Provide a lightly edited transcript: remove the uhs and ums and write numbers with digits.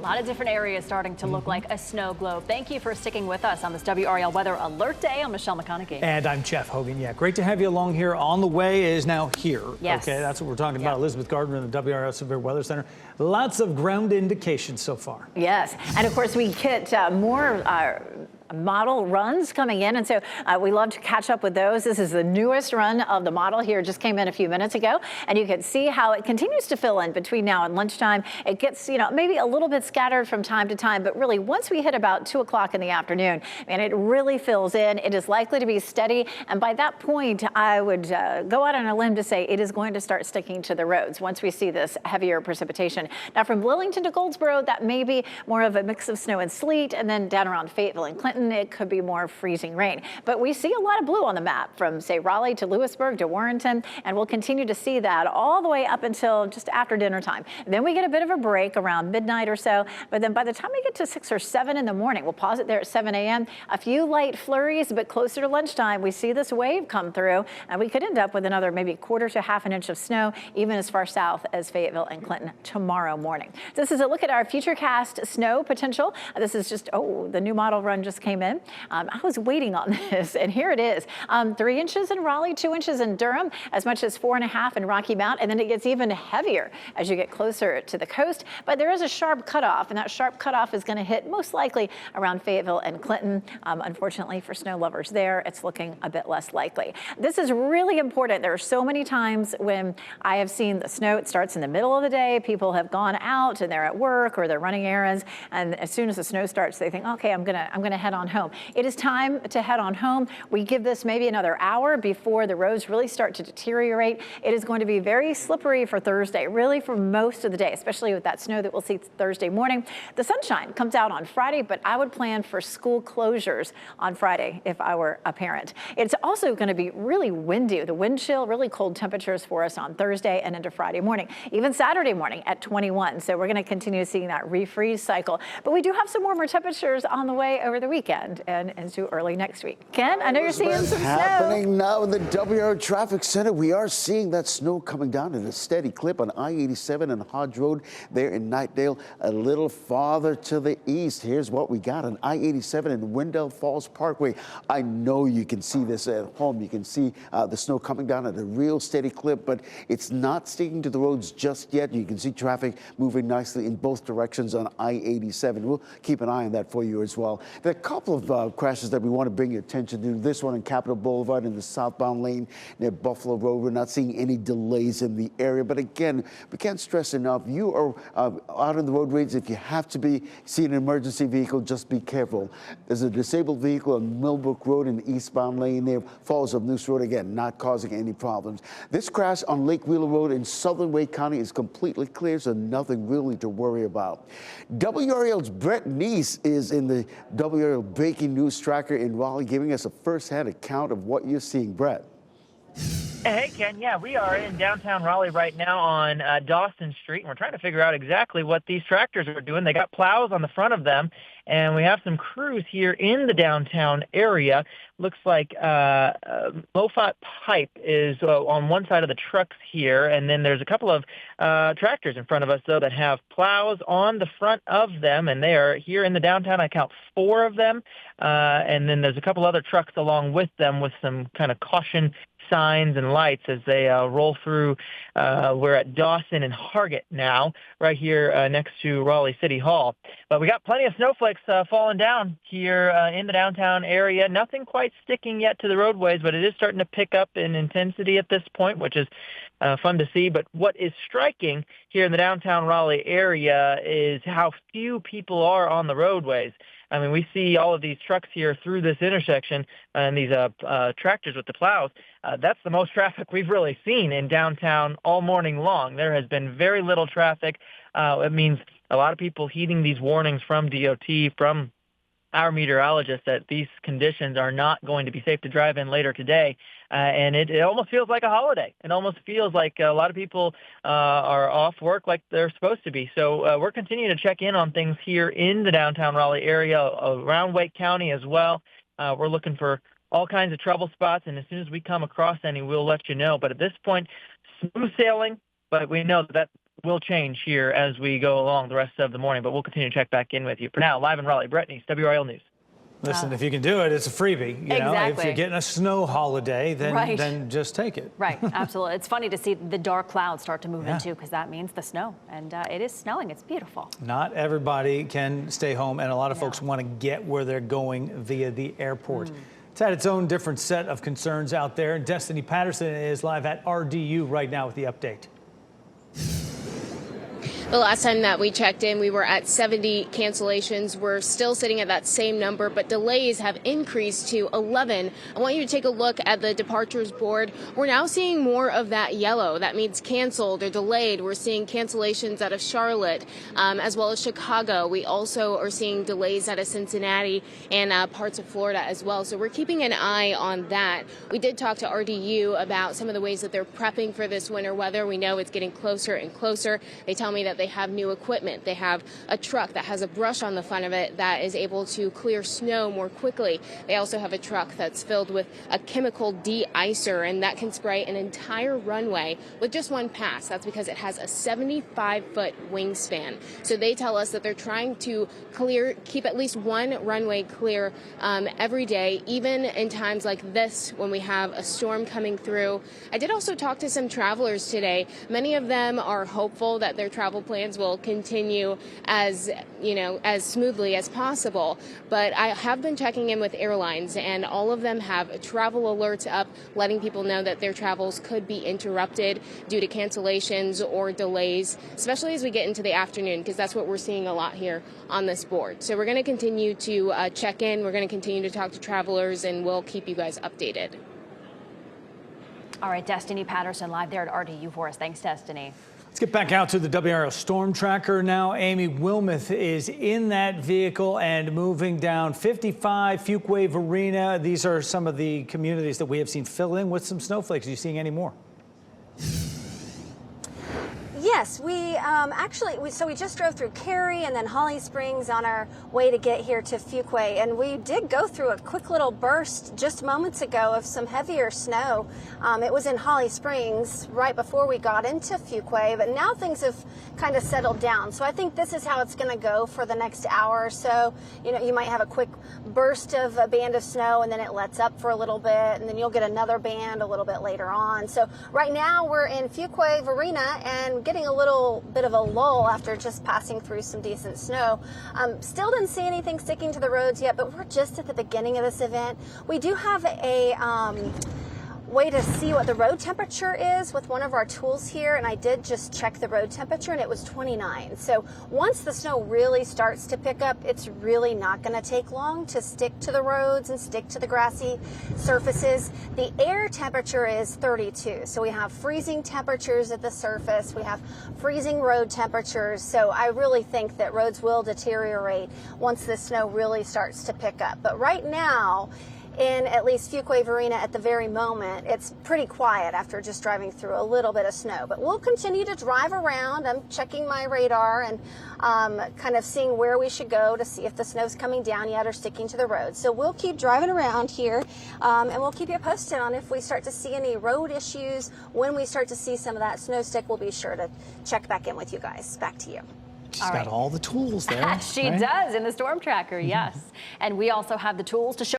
lot of different areas starting to look like a snow globe. Thank you for sticking with us on this WRAL Weather Alert Day. I'm Michelle McConaughey. And I'm Jeff Hogan. Yeah, great to have you along here. On the way is now here. Yes. Okay, that's what we're talking about. Elizabeth Gardner in the WRAL Severe Weather Center. Lots of ground indications so far. Yes, and of course we get more model runs coming in, and so we love to catch up with those. This is the newest run of the model here, just came in a few minutes ago, and you can see how it continues to fill in between now and lunchtime. It gets, maybe a little bit scattered from time to time, but really once we hit about 2 o'clock in the afternoon, and it really fills in. It is likely to be steady, and by that point, I would go out on a limb to say it is going to start sticking to the roads once we see this heavier precipitation. Now from Bloomington to Goldsboro, that may be more of a mix of snow and sleet, and then down around Fayetteville and Clinton, it could be more freezing rain. But we see a lot of blue on the map from, say, Raleigh to Lewisburg to Warrenton, and we'll continue to see that all the way up until just after dinner time. Then we get a bit of a break around midnight or so, but then by the time we get to 6 or 7 in the morning, we'll pause it there at 7 a.m. A few light flurries, but closer to lunchtime, we see this wave come through, and we could end up with another maybe quarter to half an inch of snow, even as far south as Fayetteville and Clinton tomorrow morning. This is a look at our futurecast snow potential. This is just, the new model run just came in. I was waiting on this, and here it is. 3 inches in Raleigh, 2 inches in Durham, as much as 4.5 in Rocky Mount, and then it gets even heavier as you get closer to the coast. But there is a sharp cutoff, and that sharp cutoff is going to hit most likely around Fayetteville and Clinton. Unfortunately for snow lovers there, it's looking a bit less likely. This is really important. There are so many times when I have seen the snow, it starts in the middle of the day, people have gone out and they're at work or they're running errands, and as soon as the snow starts, they think, okay, I'm gonna head on home. It is time to head on home. We give this maybe another hour before the roads really start to deteriorate. It is going to be very slippery for Thursday, really for most of the day, especially with that snow that we'll see Thursday morning. The sunshine comes out on Friday, but I would plan for school closures on Friday if I were a parent. It's also going to be really windy. The wind chill, really cold temperatures for us on Thursday and into Friday morning, even Saturday morning at 21. So we're going to continue seeing that refreeze cycle. But we do have some warmer temperatures on the way over the weekend and into early next week. Ken, I know you're seeing some happening now in the WR Traffic Center. We are seeing that snow coming down in a steady clip on I-87 and Hodge Road there in Knightdale. A little farther to the east, here's what we got on I-87 and Wendell Falls Parkway. I know you can see this at home. You can see the snow coming down at a real steady clip, but it's not sticking to the roads just yet. You can see traffic moving nicely in both directions on I-87. We'll keep an eye on that for you as well. There are a couple of crashes that we want to bring your attention to. This one on Capitol Boulevard in the southbound lane near Buffalo Road. We're not seeing any delays in the area, but again, we can't stress enough, you are out on the roadways. If you have to be seeing an emergency vehicle, just be careful. There's a disabled vehicle on Millbrook Road in the eastbound lane there, Falls of Noose Road, again, not causing any problems. This crash on Lake Wheeler Road in southern Wake County is completely clear, so nothing really to worry about. WRAL's Brett Neese is in the WRAL Breaking News Tracker in Raleigh, giving us a first-hand account of what you're seeing. Brett. Hey, Ken. Yeah, we are in downtown Raleigh right now on Dawson Street, and we're trying to figure out exactly what these tractors are doing. They got plows on the front of them, and we have some crews here in the downtown area. Looks like Mofat pipe is on one side of the trucks here, and then there's a couple of tractors in front of us, though, that have plows on the front of them, and they are here in the downtown. I count 4 of them, and then there's a couple other trucks along with them with some kind of caution signs and lights as they roll through. We're at Dawson and Hargett now, right here next to Raleigh City Hall. But we got plenty of snowflakes falling down here in the downtown area. Nothing quite sticking yet to the roadways, but it is starting to pick up in intensity at this point, which is fun to see. But what is striking here in the downtown Raleigh area is how few people are on the roadways. I mean, we see all of these trucks here through this intersection and these tractors with the plows. That's the most traffic we've really seen in downtown all morning long. There has been very little traffic. It means a lot of people heeding these warnings from DOT, from our meteorologist, that these conditions are not going to be safe to drive in later today. And it almost feels like a holiday. It almost feels like a lot of people are off work like they're supposed to be. So we're continuing to check in on things here in the downtown Raleigh area, around Wake County as well. We're looking for all kinds of trouble spots, and as soon as we come across any, we'll let you know. But at this point, smooth sailing, but we know that will change here as we go along the rest of the morning, but we'll continue to check back in with you. For now, live in Raleigh, Brett Neese, WRAL News. Listen, if you can do it, it's a freebie. You know, if you're getting a snow holiday, then just take it. Right, absolutely. It's funny to see the dark clouds start to move in too, because that means the snow. And it is snowing. It's beautiful. Not everybody can stay home, and a lot of folks want to get where they're going via the airport. It's had its own different set of concerns out there. Destiny Patterson is live at RDU right now with the update. The last time that we checked in, we were at 70 cancellations. We're still sitting at that same number, but delays have increased to 11. I want you to take a look at the departures board. We're now seeing more of that yellow. That means canceled or delayed. We're seeing cancellations out of Charlotte, as well as Chicago. We also are seeing delays out of Cincinnati and parts of Florida as well. So we're keeping an eye on that. We did talk to RDU about some of the ways that they're prepping for this winter weather. We know it's getting closer and closer. They tell me that they have new equipment. They have a truck that has a brush on the front of it that is able to clear snow more quickly. They also have a truck that's filled with a chemical de-icer, and that can spray an entire runway with just one pass. That's because it has a 75-foot wingspan. So they tell us that they're trying to keep at least one runway clear every day, even in times like this when we have a storm coming through. I did also talk to some travelers today. Many of them are hopeful that their travel plans will continue as smoothly as possible. But I have been checking in with airlines, and all of them have travel alerts up, letting people know that their travels could be interrupted due to cancellations or delays, especially as we get into the afternoon, because that's what we're seeing a lot here on this board. So we're going to continue to check in. We're going to continue to talk to travelers, and we'll keep you guys updated. All right, Destiny Patterson live there at RDU for us. Thanks, Destiny. Let's get back out to the WRAL storm tracker now. Amy Wilmoth is in that vehicle and moving down 55 Fuquay Varina. These are some of the communities that we have seen fill in with some snowflakes. Are you seeing any more? Yes, so we just drove through Cary and then Holly Springs on our way to get here to Fuquay, and we did go through a quick little burst just moments ago of some heavier snow. It was in Holly Springs right before we got into Fuquay, but now things have kind of settled down. So I think this is how it's going to go for the next hour or so. You know, you might have a quick burst of a band of snow, and then it lets up for a little bit, and then you'll get another band a little bit later on. So right now we're in Fuquay Varina and getting a little bit of a lull after just passing through some decent snow. Still didn't see anything sticking to the roads yet, but we're just at the beginning of this event. We do have a way to see what the road temperature is with one of our tools here, and I did just check the road temperature and it was 29. So once the snow really starts to pick up, it's really not going to take long to stick to the roads and stick to the grassy surfaces. The air temperature is 32, so we have freezing temperatures at the surface, we have freezing road temperatures, so I really think that roads will deteriorate once the snow really starts to pick up. But right now, in at least Fuquay Varina at the very moment, it's pretty quiet after just driving through a little bit of snow. But we'll continue to drive around. I'm checking my radar and kind of seeing where we should go to see if the snow's coming down yet or sticking to the road. So we'll keep driving around here, and we'll keep you posted on if we start to see any road issues. When we start to see some of that snow stick, we'll be sure to check back in with you guys. Back to you. She's got all the tools there. She does in the storm tracker, yes. And we also have the tools to show